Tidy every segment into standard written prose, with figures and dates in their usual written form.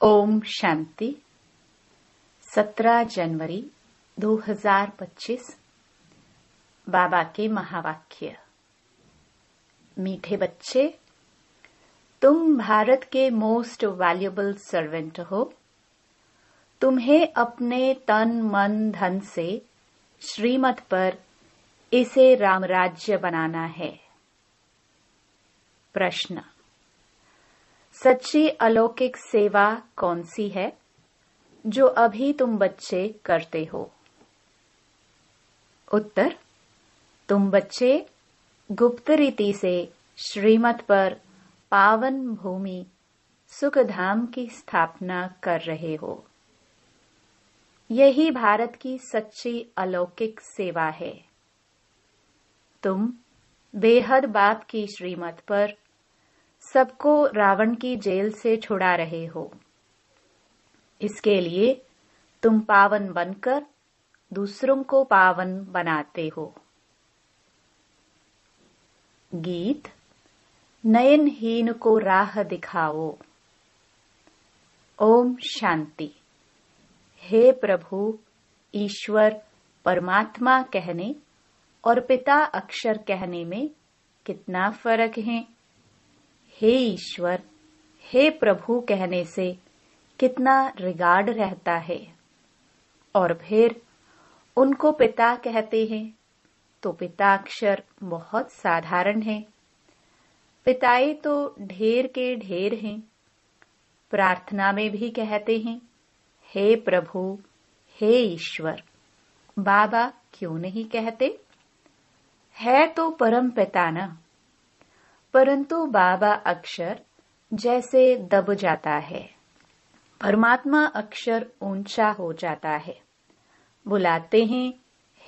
ओम शांति। 17 जनवरी 2025। बाबा के महावाक्य। मीठे बच्चे, तुम भारत के मोस्ट वैल्यूएबल सर्वेंट हो। तुम्हें अपने तन मन धन से श्रीमत पर इसे रामराज्य बनाना है। प्रश्न: सच्ची अलौकिक सेवा कौन सी है जो अभी तुम बच्चे करते हो? उत्तर: तुम बच्चे गुप्त रीति से श्रीमत पर पावन भूमि सुखधाम की स्थापना कर रहे हो। यही भारत की सच्ची अलौकिक सेवा है। तुम बेहद बाप की श्रीमत पर सबको रावण की जेल से छुड़ा रहे हो। इसके लिए तुम पावन बनकर दूसरों को पावन बनाते हो। गीत: नयनहीन को राह दिखाओ। ओम शांति। हे प्रभु, ईश्वर परमात्मा कहने और पिता अक्षर कहने में कितना फर्क है। हे ईश्वर, हे प्रभु कहने से कितना रिगार्ड रहता है, और फिर उनको पिता कहते हैं तो पिताक्षर बहुत साधारण है। पिताए तो ढेर के ढेर हैं। प्रार्थना में भी कहते हैं हे प्रभु, हे ईश्वर। बाबा क्यों नहीं कहते? है तो परम पिता ना। परंतु बाबा अक्षर जैसे दब जाता है, परमात्मा अक्षर ऊंचा हो जाता है। बुलाते हैं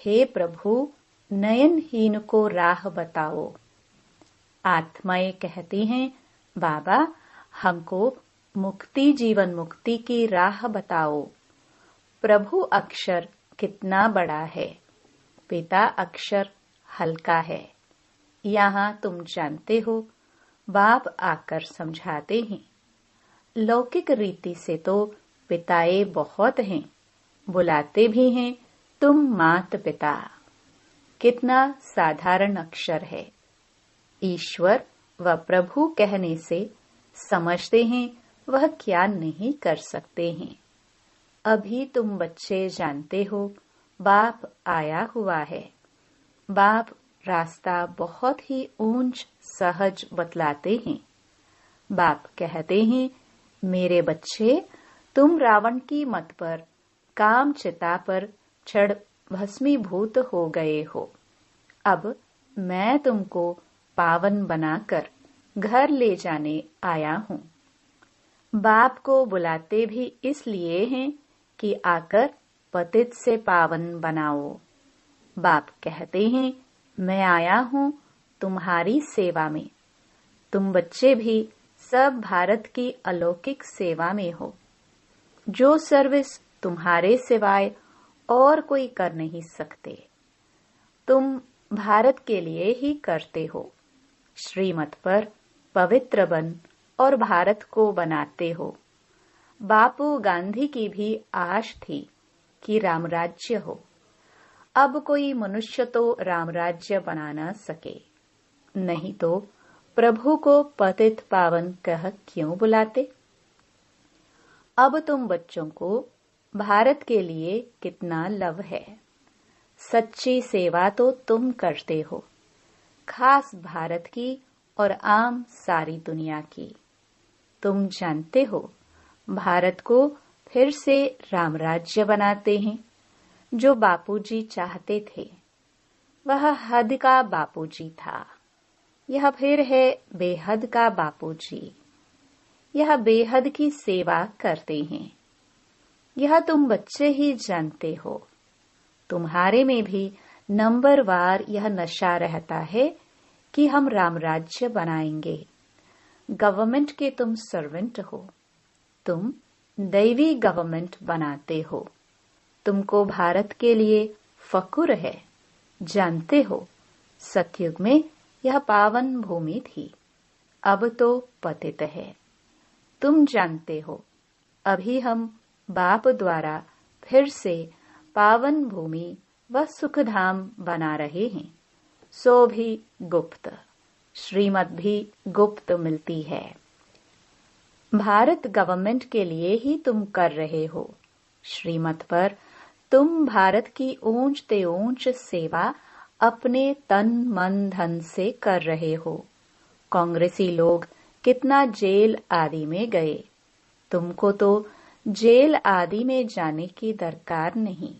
हे प्रभु, नयनहीन को राह बताओ। आत्माएं कहती हैं बाबा, हमको मुक्ति जीवन मुक्ति की राह बताओ। प्रभु अक्षर कितना बड़ा है, पिता अक्षर हल्का है। यहाँ तुम जानते हो, बाप आकर समझाते हैं। लौकिक रीति से तो पिताए बहुत हैं, बुलाते भी हैं तुम मात पिता। कितना साधारण अक्षर है। ईश्वर व प्रभु कहने से समझते हैं वह क्या नहीं कर सकते हैं। अभी तुम बच्चे जानते हो बाप आया हुआ है। बाप रास्ता बहुत ही ऊंच सहज बतलाते हैं। बाप कहते हैं मेरे बच्चे, तुम रावण की मत पर काम चिता पर चढ़ भस्मीभूत हो गए हो। अब मैं तुमको पावन बनाकर घर ले जाने आया हूँ। बाप को बुलाते भी इसलिए हैं कि आकर पतित से पावन बनाओ। बाप कहते हैं मैं आया हूँ तुम्हारी सेवा में। तुम बच्चे भी सब भारत की अलौकिक सेवा में हो। जो सर्विस तुम्हारे सिवाय और कोई कर नहीं सकते, तुम भारत के लिए ही करते हो। श्रीमत पर पवित्र बन और भारत को बनाते हो। बापू गांधी की भी आश थी कि रामराज्य हो। अब कोई मनुष्य तो रामराज्य बना न सके, नहीं तो प्रभु को पतित पावन कह क्यों बुलाते? अब तुम बच्चों को भारत के लिए कितना लव है। सच्ची सेवा तो तुम करते हो, खास भारत की और आम सारी दुनिया की। तुम जानते हो भारत को फिर से रामराज्य बनाते हैं जो बापूजी चाहते थे। वह हद का बापूजी था, यह फिर है बेहद का बापूजी। यह बेहद की सेवा करते हैं। यह तुम बच्चे ही जानते हो। तुम्हारे में भी नंबरवार यह नशा रहता है कि हम रामराज्य बनाएंगे। गवर्नमेंट के तुम सर्वेंट हो। तुम दैवी गवर्नमेंट बनाते हो। तुमको भारत के लिए फकुर है। जानते हो सतयुग में यह पावन भूमि थी, अब तो पतित है। तुम जानते हो अभी हम बाप द्वारा फिर से पावन भूमि व सुखधाम बना रहे हैं, सो भी गुप्त, श्रीमत भी गुप्त मिलती है। भारत गवर्नमेंट के लिए ही तुम कर रहे हो, श्रीमत पर तुम भारत की ऊंच ते ऊंच सेवा अपने तन मन धन से कर रहे हो। कांग्रेसी लोग कितना जेल आदि में गए, तुमको तो जेल आदि में जाने की दरकार नहीं।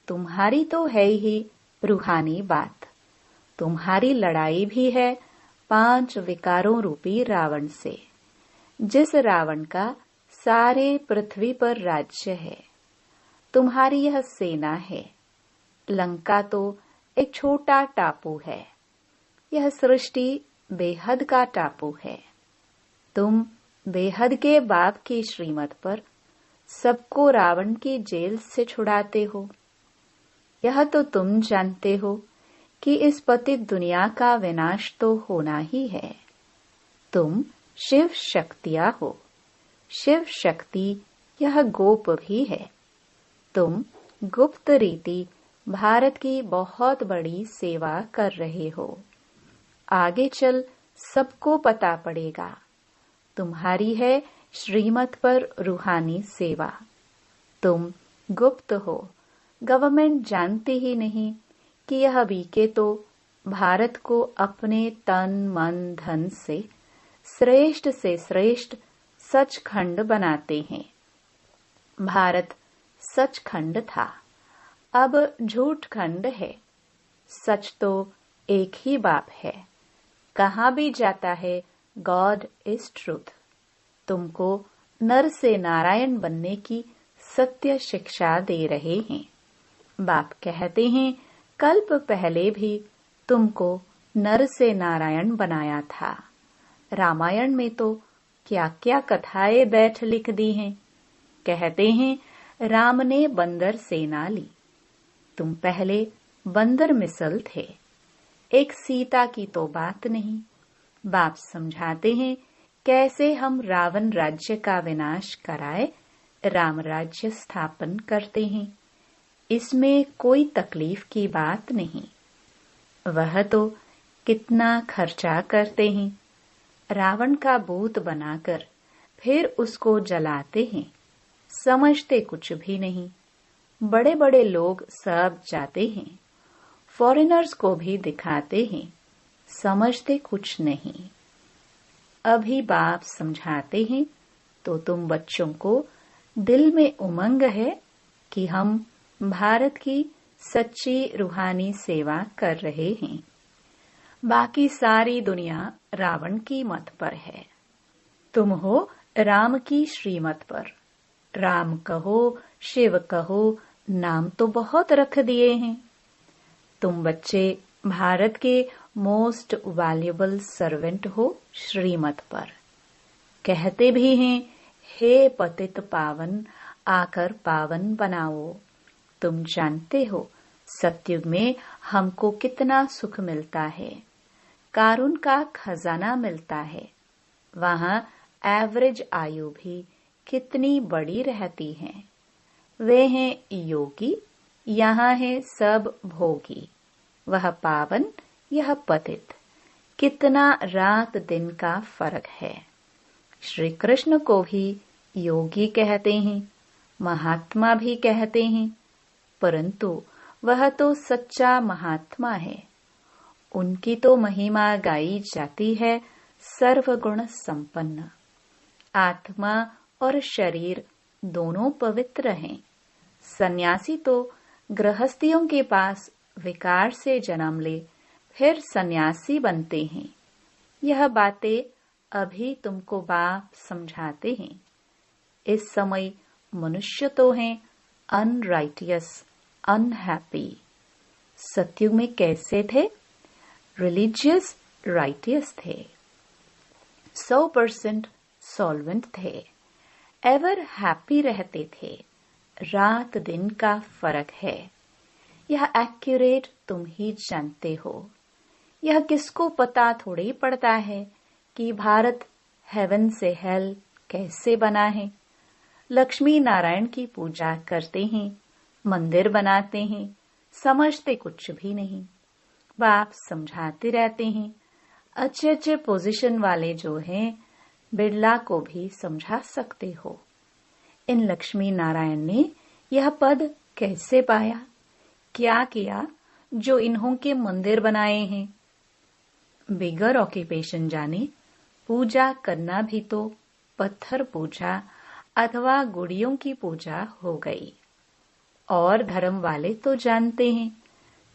तुम्हारी तो है ही रूहानी बात, तुम्हारी लड़ाई भी है 5 विकारों रूपी रावण से, जिस रावण का सारे पृथ्वी पर राज्य है। तुम्हारी यह सेना है। लंका तो एक छोटा टापू है, यह सृष्टि बेहद का टापू है। तुम बेहद के बाप की श्रीमत पर सबको रावण की जेल से छुड़ाते हो। यह तो तुम जानते हो कि इस पतित दुनिया का विनाश तो होना ही है। तुम शिव शक्तियां हो, शिव शक्ति यह गोप भी है। तुम गुप्त रीति भारत की बहुत बड़ी सेवा कर रहे हो। आगे चल सबको पता पड़ेगा, तुम्हारी है श्रीमत पर रूहानी सेवा। तुम गुप्त हो, गवर्नमेंट जानती ही नहीं कि यह बीके तो भारत को अपने तन मन धन से श्रेष्ठ सचखंड बनाते हैं। भारत सचखंड था, अब झूठ खंड है। सच तो एक ही बाप है, कहाँ भी जाता है गॉड इज ट्रूथ। तुमको नर से नारायण बनने की सत्य शिक्षा दे रहे हैं। बाप कहते हैं कल्प पहले भी तुमको नर से नारायण बनाया था। रामायण में तो क्या क्या कथाएं बैठ लिख दी हैं। कहते हैं राम ने बंदर सेना ली, तुम पहले बंदर मिसल थे। एक सीता की तो बात नहीं। बाप समझाते हैं कैसे हम रावण राज्य का विनाश कराए राम राज्य स्थापन करते हैं। इसमें कोई तकलीफ की बात नहीं। वह तो कितना खर्चा करते हैं, रावण का भूत बनाकर फिर उसको जलाते हैं। समझते कुछ भी नहीं। बड़े बड़े लोग सब जाते हैं, फॉरेनर्स को भी दिखाते हैं, समझते कुछ नहीं। अभी बाप समझाते हैं तो तुम बच्चों को दिल में उमंग है कि हम भारत की सच्ची रूहानी सेवा कर रहे हैं। बाकी सारी दुनिया रावण की मत पर है, तुम हो राम की श्रीमत पर। राम कहो शिव कहो, नाम तो बहुत रख दिए हैं। तुम बच्चे भारत के मोस्ट वैल्यूएबल सर्वेंट हो श्रीमत पर। कहते भी हैं हे पतित पावन आकर पावन बनाओ। तुम जानते हो सतयुग में हमको कितना सुख मिलता है, कारुण का खजाना मिलता है। वहाँ एवरेज आयु भी कितनी बड़ी रहती है। वे हैं योगी, यहाँ है सब भोगी। वह पावन यह पतित, कितना रात दिन का फर्क है। श्री कृष्ण को भी योगी कहते हैं, महात्मा भी कहते हैं, परंतु वह तो सच्चा महात्मा है। उनकी तो महिमा गाई जाती है सर्वगुण संपन्न। आत्मा और शरीर दोनों पवित्र हैं। सन्यासी तो गृहस्थियों के पास विकार से जन्म ले फिर सन्यासी बनते हैं। यह बातें अभी तुमको बाप समझाते हैं। इस समय मनुष्य तो हैं अनराइटियस, अनहैप्पी। सतयुग में कैसे थे? रिलीजियस राइटियस थे, 100% सॉल्वेंट थे, एवर हैप्पी रहते थे। रात दिन का फर्क है। यह एक्यूरेट तुम ही जानते हो। यह किसको पता थोड़ी पड़ता है कि भारत हेवन से हेल कैसे बना है। लक्ष्मी नारायण की पूजा करते हैं, मंदिर बनाते हैं, समझते कुछ भी नहीं। बाप समझाते रहते हैं। अच्छे अच्छे पोजीशन वाले जो हैं, बिरला को भी समझा सकते हो। इन लक्ष्मी नारायण ने यह पद कैसे पाया, क्या किया जो इन्हों के मंदिर बनाए हैं? बिगर ऑक्यूपेशन जाने पूजा करना भी तो पत्थर पूजा अथवा गुड़ियों की पूजा हो गई। और धर्म वाले तो जानते हैं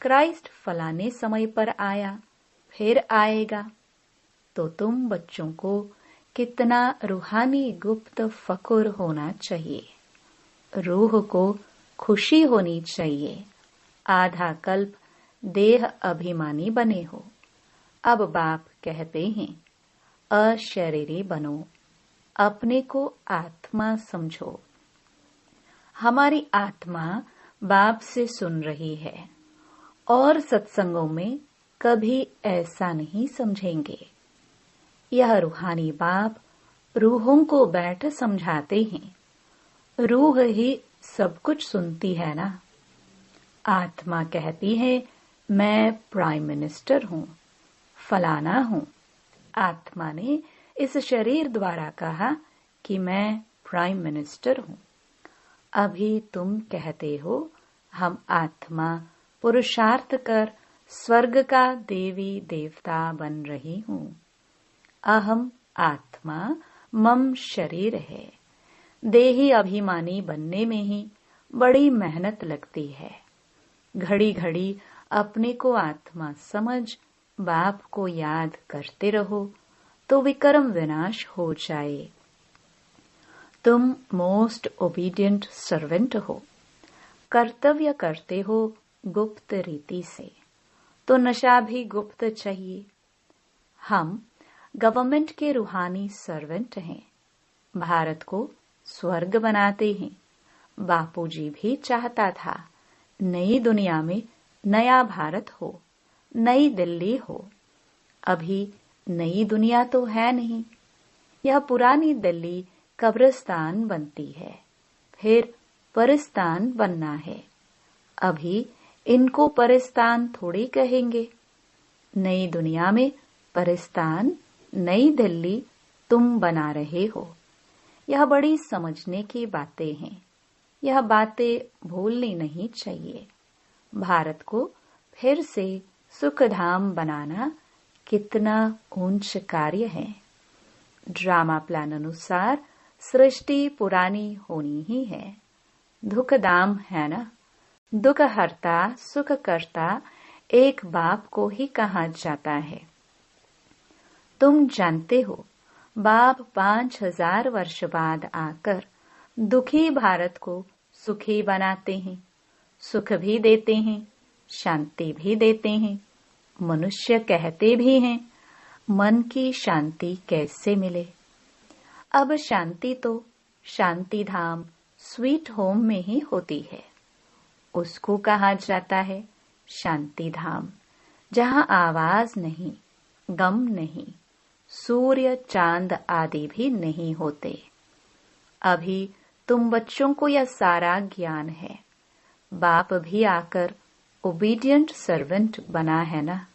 क्राइस्ट फलाने समय पर आया, फिर आएगा। तो तुम बच्चों को कितना रूहानी गुप्त फकुर होना चाहिए, रूह को खुशी होनी चाहिए। आधा कल्प देह अभिमानी बने हो। अब बाप कहते हैं अशरीरी बनो, अपने को आत्मा समझो। हमारी आत्मा बाप से सुन रही है और सत्संगों में कभी ऐसा नहीं समझेंगे। यह रूहानी बाप रूहों को बैठ समझाते हैं। रूह ही सब कुछ सुनती है ना। आत्मा कहती है मैं प्राइम मिनिस्टर हूँ, फलाना हूँ। आत्मा ने इस शरीर द्वारा कहा कि मैं प्राइम मिनिस्टर हूँ। अभी तुम कहते हो हम आत्मा पुरुषार्थ कर स्वर्ग का देवी देवता बन रही हूँ। अहम आत्मा मम शरीर है। देही अभिमानी बनने में ही बड़ी मेहनत लगती है। घड़ी घड़ी अपने को आत्मा समझ बाप को याद करते रहो तो विक्रम विनाश हो जाए। तुम मोस्ट ओबीडियंट सर्वेंट हो, कर्तव्य करते हो गुप्त रीति से, तो नशा भी गुप्त चाहिए। हम गवर्नमेंट के रूहानी सर्वेंट हैं, भारत को स्वर्ग बनाते हैं। बापूजी भी चाहता था नई दुनिया में नया भारत हो, नई दिल्ली हो। अभी नई दुनिया तो है नहीं, यह पुरानी दिल्ली कब्रिस्तान बनती है, फिर परिस्तान बनना है। अभी इनको परिस्तान थोड़ी कहेंगे। नई दुनिया में परिस्तान, नई दिल्ली तुम बना रहे हो। यह बड़ी समझने की बातें हैं। यह बातें भूलनी नहीं चाहिए। भारत को फिर से सुखधाम बनाना कितना ऊंच कार्य है। ड्रामा प्लान अनुसार सृष्टि पुरानी होनी ही है। दुखधाम है ना। दुख हरता सुख करता एक बाप को ही कहा जाता है। तुम जानते हो बाप 5000 वर्ष बाद आकर दुखी भारत को सुखी बनाते हैं, सुख भी देते हैं, शांति भी देते हैं। मनुष्य कहते भी हैं मन की शांति कैसे मिले। अब शांति तो शांति धाम स्वीट होम में ही होती है। उसको कहा जाता है शांति धाम, जहाँ आवाज नहीं, गम नहीं, सूर्य चांद आदि भी नहीं होते। अभी तुम बच्चों को यह सारा ज्ञान है। बाप भी आकर ओबीडियंट सर्वेंट बना है ना।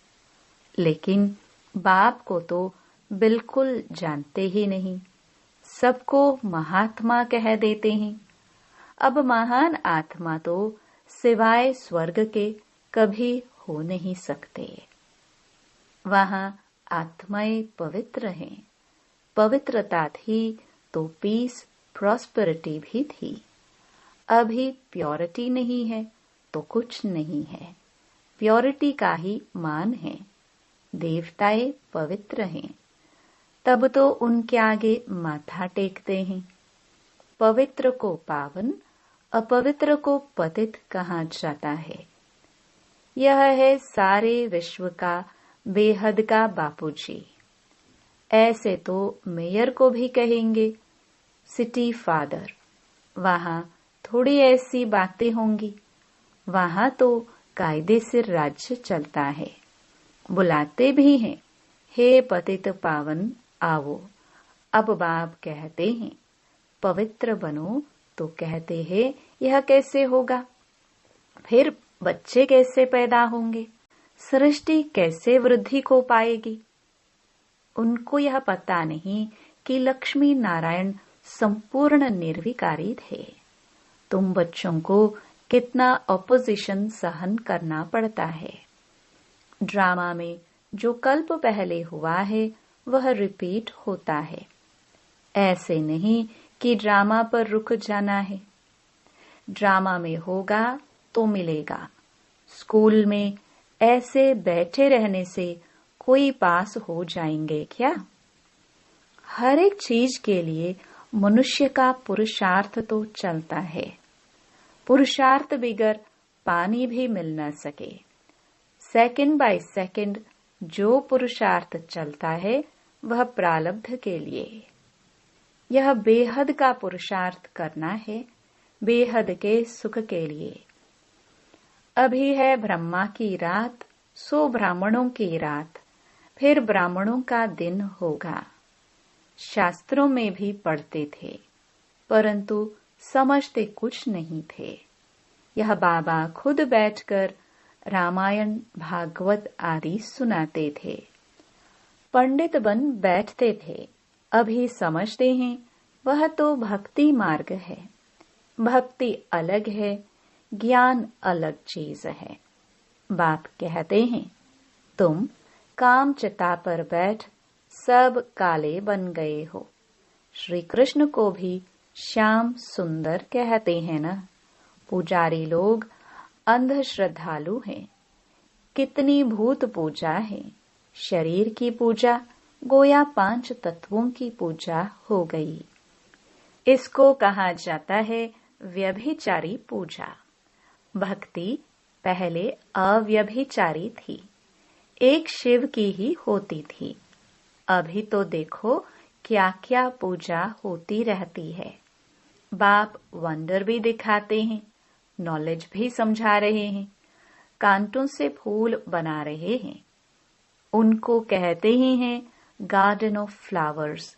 लेकिन बाप को तो बिल्कुल जानते ही नहीं, सबको महात्मा कह देते हैं। अब महान आत्मा तो सिवाय स्वर्ग के कभी हो नहीं सकते। वहां आत्माएं पवित्र हैं। पवित्रता थी तो पीस प्रॉस्पेरिटी भी थी। अभी प्योरिटी नहीं है तो कुछ नहीं है। प्योरिटी का ही मान है। देवताएं पवित्र हैं, तब तो उनके आगे माथा टेकते हैं। पवित्र को पावन, अपवित्र को पतित कहा जाता है। यह है सारे विश्व का बेहद का बापूजी। ऐसे तो मेयर को भी कहेंगे सिटी फादर। वहां थोड़ी ऐसी बातें होंगी। वहां तो कायदे से राज्य चलता है। बुलाते भी हैं, हे पतित पावन आओ। अब बाप कहते हैं पवित्र बनो तो कहते हैं यह कैसे होगा, फिर बच्चे कैसे पैदा होंगे, सृष्टि कैसे वृद्धि को पाएगी। उनको यह पता नहीं कि लक्ष्मी नारायण संपूर्ण निर्विकारी थे। तुम बच्चों को कितना ऑपोजिशन सहन करना पड़ता है। ड्रामा में जो कल्प पहले हुआ है वह रिपीट होता है। ऐसे नहीं कि ड्रामा पर रुक जाना है। ड्रामा में होगा तो मिलेगा। स्कूल में ऐसे बैठे रहने से कोई पास हो जाएंगे क्या? हर एक चीज के लिए मनुष्य का पुरुषार्थ तो चलता है। पुरुषार्थ बिगर पानी भी मिल न सके। सेकंड बाय सेकंड जो पुरुषार्थ चलता है वह प्रारब्ध के लिए। यह बेहद का पुरुषार्थ करना है, बेहद के सुख के लिए। अभी है ब्रह्मा की रात, सो ब्राह्मणों की रात, फिर ब्राह्मणों का दिन होगा। शास्त्रों में भी पढ़ते थे, परंतु समझते कुछ नहीं थे। यह बाबा खुद बैठकर रामायण, भागवत आदि सुनाते थे। पंडित बन बैठते थे। अभी समझते हैं वह तो भक्ति मार्ग है। भक्ति अलग है, ज्ञान अलग चीज है। बाप कहते हैं तुम काम चिता पर बैठ सब काले बन गए हो। श्री कृष्ण को भी श्याम सुंदर कहते हैं ना। पुजारी लोग अंध श्रद्धालु हैं। कितनी भूत पूजा है। शरीर की पूजा गोया 5 तत्वों की पूजा हो गई। इसको कहा जाता है व्यभिचारी पूजा। भक्ति पहले अव्यभिचारी थी, एक शिव की ही होती थी। अभी तो देखो क्या क्या पूजा होती रहती है। बाप वंडर भी दिखाते हैं, नॉलेज भी समझा रहे हैं, कांटों से फूल बना रहे हैं। उनको कहते ही हैं गार्डन ऑफ फ्लावर्स।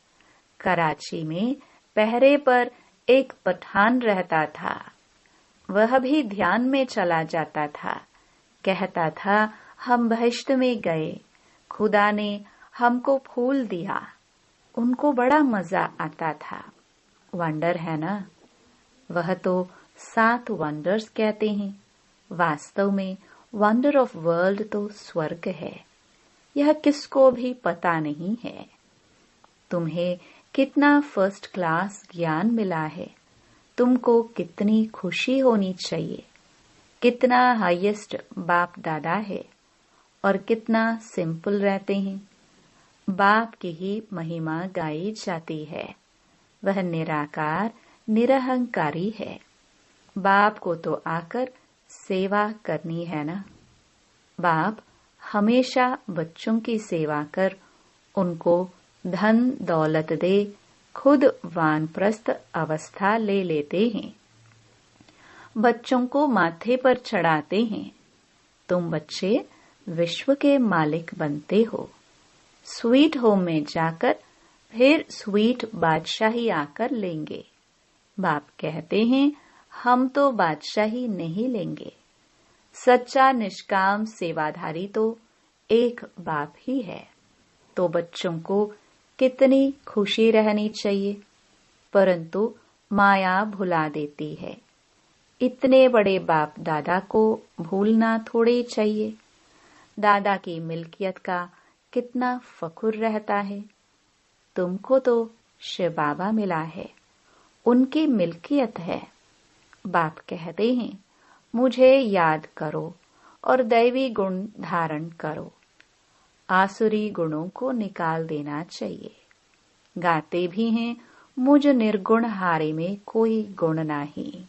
कराची में पहरे पर एक पठान रहता था। वह भी ध्यान में चला जाता था। कहता था हम बहिश्त में गए, खुदा ने हमको फूल दिया। उनको बड़ा मजा आता था। वंडर है ना। वह तो 7 वंडर्स कहते हैं। वास्तव में वंडर ऑफ वर्ल्ड तो स्वर्ग है। यह किसको भी पता नहीं है। तुम्हें कितना फर्स्ट क्लास ज्ञान मिला है। तुमको कितनी खुशी होनी चाहिए। कितना हाईएस्ट बाप दादा है और कितना सिंपल रहते हैं। बाप की ही महिमा गाई जाती है। वह निराकार निरहंकारी है। बाप को तो आकर सेवा करनी है ना। बाप हमेशा बच्चों की सेवा कर उनको धन दौलत दे, खुद वानप्रस्थ अवस्था ले लेते हैं। बच्चों को माथे पर चढ़ाते हैं। तुम बच्चे विश्व के मालिक बनते हो। स्वीट होम में जाकर फिर स्वीट बादशाही आकर लेंगे। बाप कहते हैं हम तो बादशाही नहीं लेंगे। सच्चा निष्काम सेवाधारी तो एक बाप ही है। तो बच्चों को कितनी खुशी रहनी चाहिए, परंतु माया भुला देती है। इतने बड़े बाप दादा को भूलना थोड़े चाहिए। दादा की मिल्कियत का कितना फखुर रहता है। तुमको तो शिव बाबा मिला है, उनकी मिल्कियत है। बाप कहते हैं मुझे याद करो और दैवी गुण धारण करो। आसुरी गुणों को निकाल देना चाहिए। गाते भी हैं मुझ निर्गुण हारे में कोई गुण नहीं।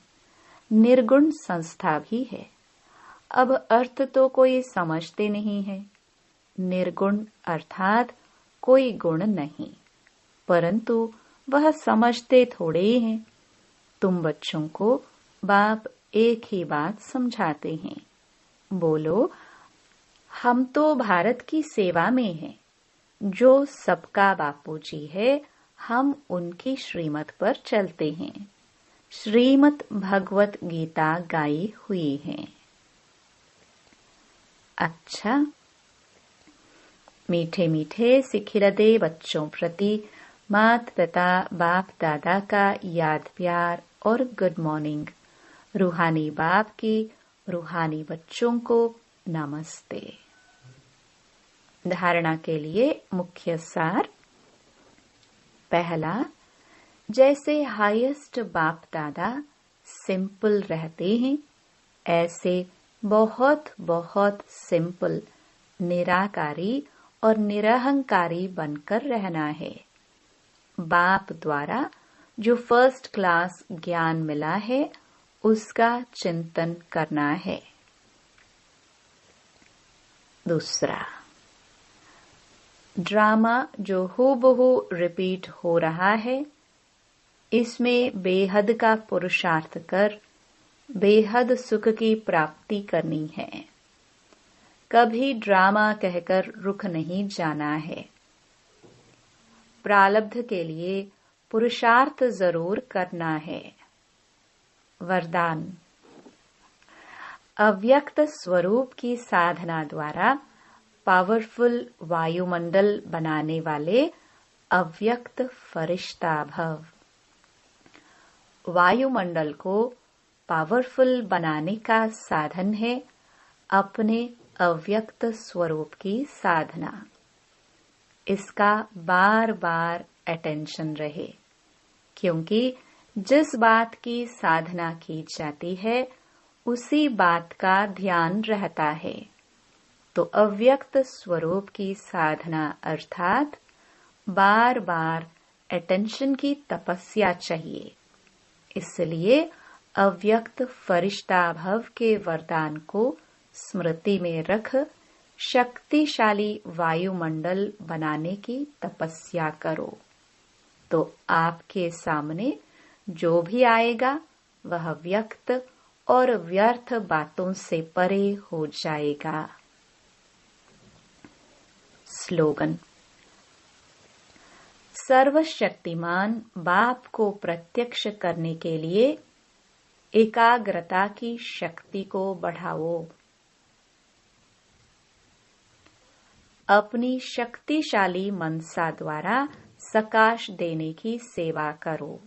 निर्गुण संस्था भी है। अब अर्थ तो कोई समझते नहीं है। निर्गुण अर्थात कोई गुण नहीं, परंतु वह समझते थोड़े ही हैं। तुम बच्चों को बाप एक ही बात समझाते हैं। बोलो हम तो भारत की सेवा में हैं। जो सबका बापूजी है हम उनकी श्रीमत पर चलते हैं। श्रीमद् भगवत गीता गाई हुई है। अच्छा, मीठे मीठे सिख हृदय बच्चों प्रति माता पिता बाप दादा का याद प्यार और गुड मॉर्निंग। रूहानी बाप की रूहानी बच्चों को नमस्ते। धारणा के लिए मुख्य सार। पहला, जैसे हाईएस्ट बाप दादा सिंपल रहते हैं, ऐसे बहुत बहुत सिंपल निराकारी और निरहंकारी बनकर रहना है। बाप द्वारा जो फर्स्ट क्लास ज्ञान मिला है उसका चिंतन करना है। दूसरा, ड्रामा जो हूबहू रिपीट हो रहा है, इसमें बेहद का पुरुषार्थ कर बेहद सुख की प्राप्ति करनी है। कभी ड्रामा कहकर रुक नहीं जाना है। प्रारब्ध के लिए पुरुषार्थ जरूर करना है। वरदान, अव्यक्त स्वरूप की साधना द्वारा पावरफुल वायुमंडल बनाने वाले अव्यक्त फरिश्ता भव। वायुमंडल को पावरफुल बनाने का साधन है अपने अव्यक्त स्वरूप की साधना। इसका बार बार अटेंशन रहे, क्योंकि जिस बात की साधना की जाती है उसी बात का ध्यान रहता है। तो अव्यक्त स्वरूप की साधना अर्थात बार बार अटेंशन की तपस्या चाहिए। इसलिए अव्यक्त फरिश्ता भव के वरदान को स्मृति में रख शक्तिशाली वायुमंडल बनाने की तपस्या करो, तो आपके सामने जो भी आएगा वह व्यक्त और व्यर्थ बातों से परे हो जाएगा। स्लोगन, सर्वशक्तिमान बाप को प्रत्यक्ष करने के लिए एकाग्रता की शक्ति को बढ़ाओ। अपनी शक्तिशाली मनसा द्वारा सकाश देने की सेवा करो।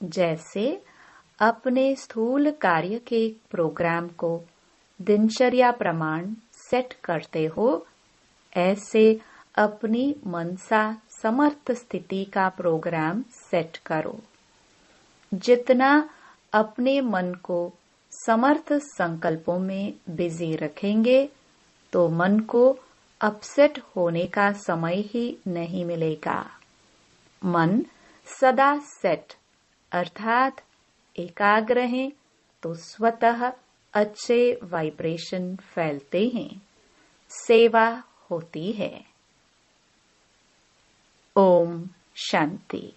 जैसे अपने स्थूल कार्य के प्रोग्राम को दिनचर्या प्रमाण सेट करते हो, ऐसे अपनी मनसा समर्थ स्थिति का प्रोग्राम सेट करो। जितना अपने मन को समर्थ संकल्पों में बिजी रखेंगे, तो मन को अपसेट होने का समय ही नहीं मिलेगा। मन सदा सेट अर्थात एकाग्र है, तो स्वतः अच्छे वाइब्रेशन फैलते हैं, सेवा होती है। ओम शांति।